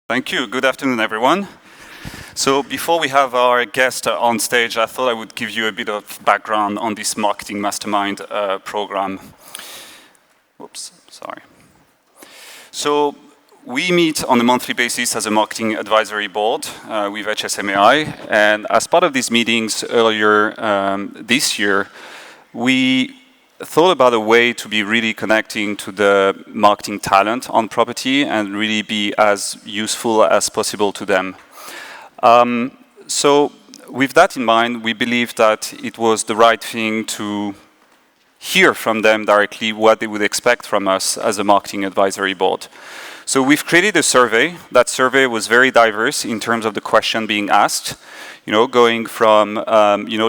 Thank you. Good afternoon, everyone. So before we have our guest on stage, I thought I would give you a bit of background on this Marketing Mastermind program. Oops, sorry. So we meet on a monthly basis as a marketing advisory board with HSMAI. And as part of these meetings earlier this year, we thought about a way to be really connecting to the marketing talent on property and really be as useful as possible to them. So with that in mind, we believed that it was the right thing to hear from them directly what they would expect from us as a marketing advisory board. So we've created a survey. That survey was very diverse in terms of the question being asked, going from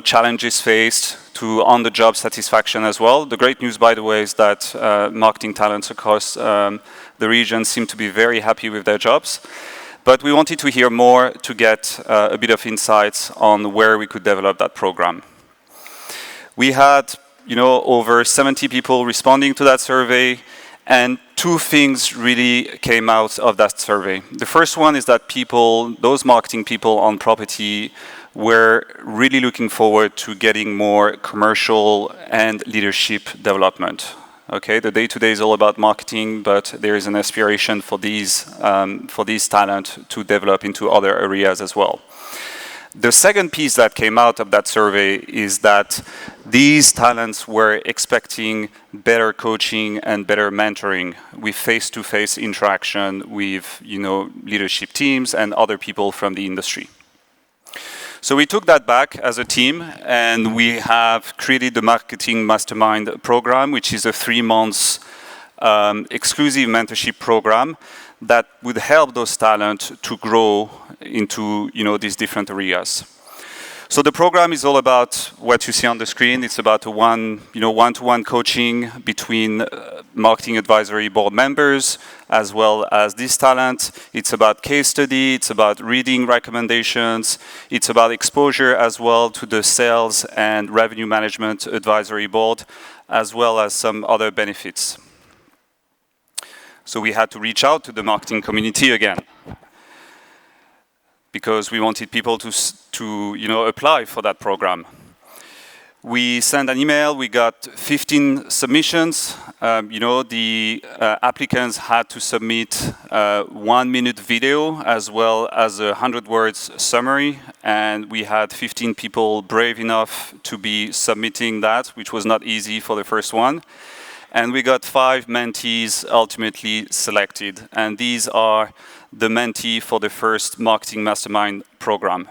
challenges faced to on-the-job satisfaction as well. The great news, by the way, is that marketing talents across the region seem to be very happy with their jobs. But we wanted to hear more to get a bit of insights on where we could develop that program. We had, over 70 people responding to that survey, and two things really came out of that survey. The first one is that those marketing people on property, were really looking forward to getting more commercial and leadership development. Okay, the day-to-day is all about marketing, but there is an aspiration for these talent to develop into other areas as well. The second piece that came out of that survey is that these talents were expecting better coaching and better mentoring with face-to-face interaction with leadership teams and other people from the industry. So we took that back as a team, and we have created the Marketing Mastermind program, which is a 3-month exclusive mentorship program that would help those talents to grow into these different areas. So the program is all about what you see on the screen. It's about a one-to-one coaching between marketing advisory board members as well as this talent. It's about case study. It's about reading recommendations. It's about exposure as well to the sales and revenue management advisory board, as well as some other benefits. So we had to reach out to the marketing community again, because we wanted people to apply for that program. We sent an email. We got 15 submissions. The applicants had to submit a 1-minute video as well as a 100-words summary. And we had 15 people brave enough to be submitting that, which was not easy for the first one. And we got 5 mentees ultimately selected. And these are the mentee for the first Marketing Mastermind program.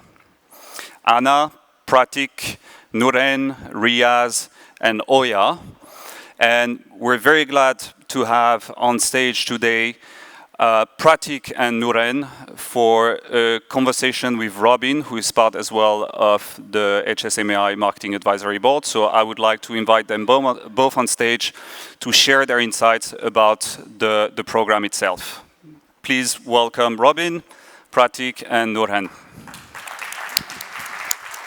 Anna, Prateek, Nourhen, Riaz, and Oya. And we're very glad to have on stage today Prateek and Nourhen for a conversation with Robyn, who is part as well of the HSMAI Marketing Advisory Board. So I would like to invite them both on stage to share their insights about the program itself. Please welcome Robyn, Prateek, and Nourhen.